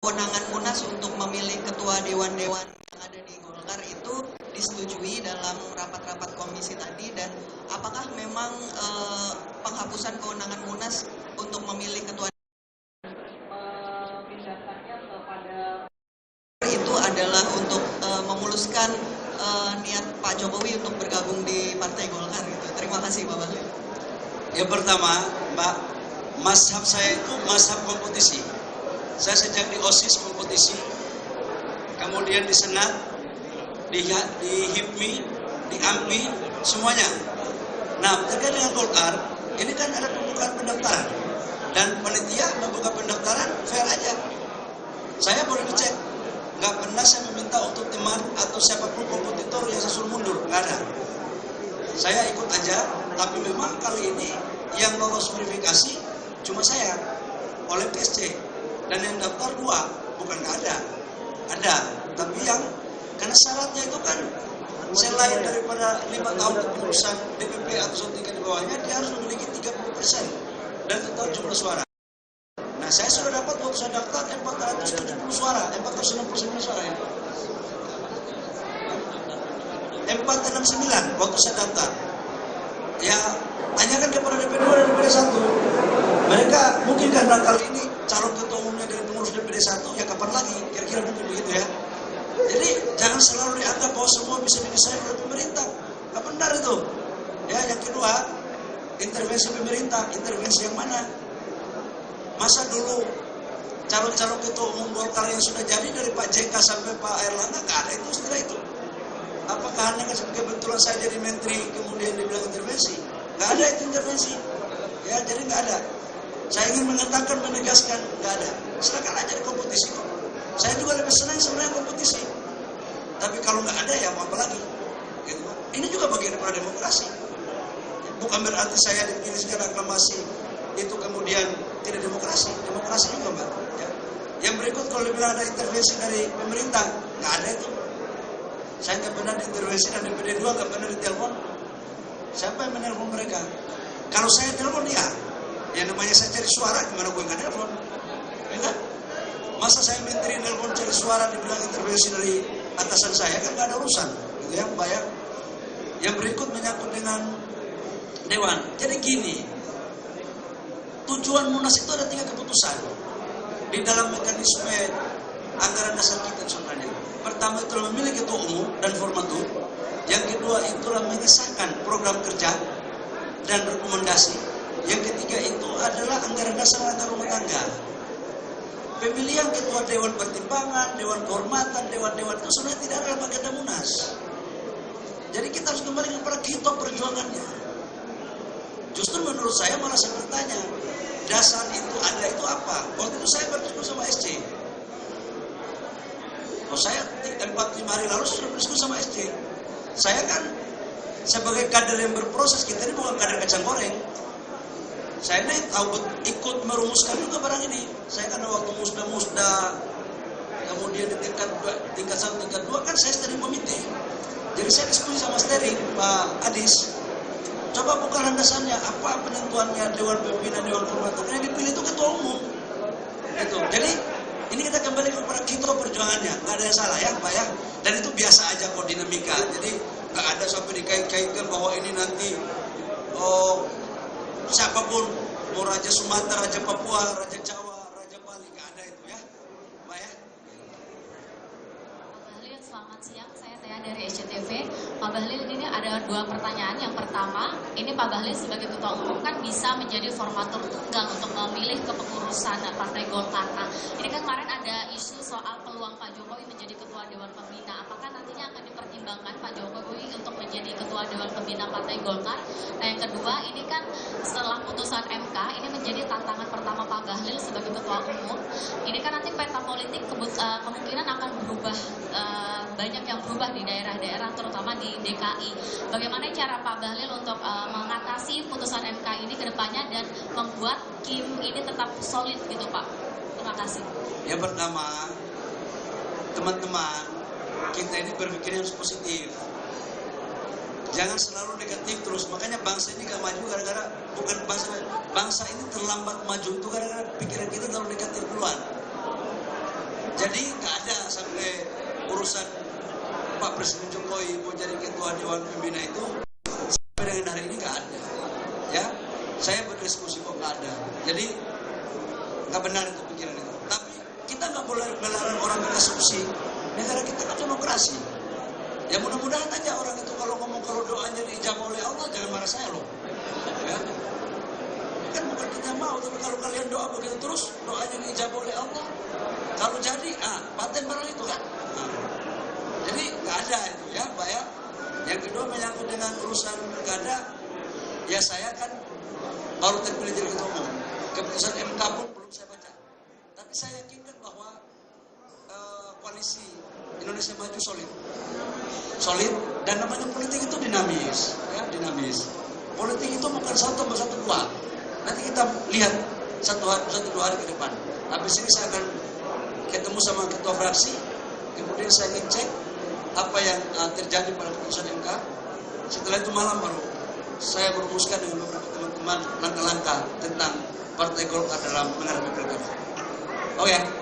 Kewenangan Munas untuk memilih ketua dewan-dewan yang ada di Golkar itu disetujui dalam rapat-rapat komisi tadi, dan apakah memang penghapusan kewenangan Munas untuk memilih ketua memindahkannya kepada itu adalah untuk memuluskan niat Pak Jokowi untuk bergabung di Partai Golkar gitu. Terima kasih Pak Bahlil. Yang pertama, Mbak, mazhab saya itu mazhab kompetisi. Saya sejak di OSIS kompetisi, kemudian di Senat, di HIPMI, di AMPI, semuanya. Nah, terkait dengan Golkar, ini kan ada pembukaan pendaftaran. Dan panitia membuka pendaftaran fair aja. Saya boleh dicek. Nggak pernah saya meminta untuk teman atau siapapun kompetitor yang saya suruh mundur. Nggak ada. Saya ikut aja, tapi memang kali ini yang lolos verifikasi cuma saya oleh PSC. Dan yang daftar 2, bukan nggak ada. Ada, tapi yang karena syaratnya itu kan selain daripada 5 tahun kepengurusan DPP atau tingkat di bawahnya, dia harus memiliki 30% dan total jumlah suara. Nah, saya sudah dapat waktu saya daftar 470 suara, 469 suara ya. 469 waktu saya daftar. Ya, tanyakan kepada DPD 2 dan DPD 1. Mereka mungkin karena kali ini calon ketua umumnya dari pengurus DPD 1, ya kapan lagi? Kira-kira mungkin begitu ya. Jadi jangan selalu dianggap bahwa semua bisa didesain oleh pemerintah. Nggak benar itu. Ya, yang kedua, intervensi pemerintah. Intervensi yang mana? Masa dulu calon-calon ketua umum Golkar yang sudah jadi dari Pak JK sampai Pak Erlangga nggak ada itu setelah itu. Apakah hanya kebetulan saya jadi menteri kemudian dibilang intervensi? Nggak ada itu intervensi. Ya, jadi nggak ada. Saya ingin mengatakan, menegaskan, nggak ada. Silakan aja di kompetisi kok. Saya juga lebih senang sebenarnya kompetisi. Tapi kalau nggak ada ya mau apa lagi? Gitu. Ini juga bagian dari demokrasi. Bukan berarti saya dipilih secara aklamasi itu kemudian tidak demokrasi. Demokrasi juga, Mbak. Ya. Yang berikut kalau dibilang ada intervensi dari pemerintah, nggak ada itu. Saya nggak pernah diintervensi dan DPD 2 nggak pernah ditelepon. Siapa yang menelpon mereka? Kalau saya telepon dia, ya namanya saya cari suara, gimana gue nggak telepon? Ya kan? Masa saya menteri telepon cari suara dibilang intervensi dari atasan saya, kan nggak ada urusan, gitu ya, bayar. Yang berikut menyangkut dengan dewan. Jadi gini, tujuan Munas itu ada 3 keputusan di dalam mekanisme anggaran dasar kita sebenarnya. Pertama itu memilih ketua umum dan formatur. Yang kedua itulah mengesahkan program kerja dan rekomendasi. Yang ketiga itu adalah anggaran dasar rumah tangga. Pemilihan ketua dewan pertimbangan, dewan kehormatan, dewan-dewan itu sebenarnya tidak ada dalam agenda Munas. Jadi kita harus kembali kepada kita perjuangannya. Justru menurut saya malah saya bertanya, dasar itu ada itu apa? Waktu itu saya berdiskusi sama SC. Oh, saya 4-5 hari lalu sudah berdiskusi sama SC. Saya kan sebagai kader yang berproses, kita ini bukan kader kacang goreng. Saya ini tahu ikut merumuskan juga barang ini. Saya kan waktu musda, kemudian di tingkat 1, tingkat 2 kan saya steering committee. Jadi saya diskusi sama steering Pak Adis. Coba buka landasannya, apa penentuannya dewan pimpinan, dewan kehormatan yang dipilih itu ketua umum. Gitu. Jadi ini kita kembali kepada kita perjuangannya, nggak ada yang salah ya Pak ya. Dan itu biasa aja kok dinamika. Jadi nggak ada sampai dikait-kaitkan bahwa ini nanti siapapun, mau Raja Sumatera, Raja Papua, Raja Jawa, Raja Bali, nggak ada itu ya, Pak ya. Pak Bahlil, selamat siang. Saya Tia dari SCTV. Pak Bahlil, ini ada 2 pertanyaan. Yang pertama, ini Pak Bahlil sebagai ketua umum kan bisa menjadi formatur tunggal untuk memilih kepengurusan Partai Golkar. Nah, ini kan kemarin ada isu soal peluang Pak Jokowi menjadi ketua Dewan Pembina. Apakah nantinya akan dipertimbangkan Pak Jokowi untuk menjadi ketua Dewan Pembina Partai Golkar? Nah, yang kedua, ini kan setelah putusan MK, ini menjadi tantangan pertama Pak Bahlil sebagai ketua umum. Ini kan nanti peta politik kemungkinan akan berubah, banyak yang berubah di daerah-daerah, terutama di DKI. Bagaimana cara Pak Bahlil untuk mengatasi putusan MK ini ke depannya dan membuat Kim ini tetap solid gitu Pak? Terima kasih. Yang pertama, teman-teman, kita ini berpikir yang positif. Jangan selalu negatif terus. Makanya bangsa ini gak maju gara-gara, bukan bangsa ini terlambat maju itu gara-gara pikiran kita terlalu negatif duluan. Jadi nggak ada sampai urusan Pak Presiden Jokowi mau jadi ketua Dewan Pembina itu sampai dengan hari ini nggak ada. Ya, saya berdiskusi kok nggak ada. Jadi nggak benar itu pikiran itu. Tapi kita nggak boleh melarang orang berasumsi. Negara kita kan demokrasi. Ya mudah-mudahan aja orang itu kalau ngomong kalau doanya diijabah oleh Allah, jangan marah saya loh. Ya. Kan bukan kita mau, tapi kalau kalian doa begitu terus, doanya diijabah oleh Allah. Kalau jadi, paten barang itu kan. Jadi nggak ada itu ya, Pak ya. Yang kedua menyangkut dengan urusan pilkada, ya saya kan baru terpilih jadi ketua umum. Keputusan MK pun belum saya baca. Tapi saya yakinkan bahwa koalisi Indonesia Maju solid dan namanya politik itu dinamis, ya dinamis. Politik itu bukan 1+1=2. Nanti kita lihat 1-2 hari ke depan. Habis ini saya akan ketemu sama ketua fraksi, kemudian saya ngecek apa yang terjadi pada keputusan MK. Setelah itu malam baru saya merumuskan dengan beberapa teman-teman langkah-langkah tentang Partai Golkar dalam menghadapi pilkada. Oke.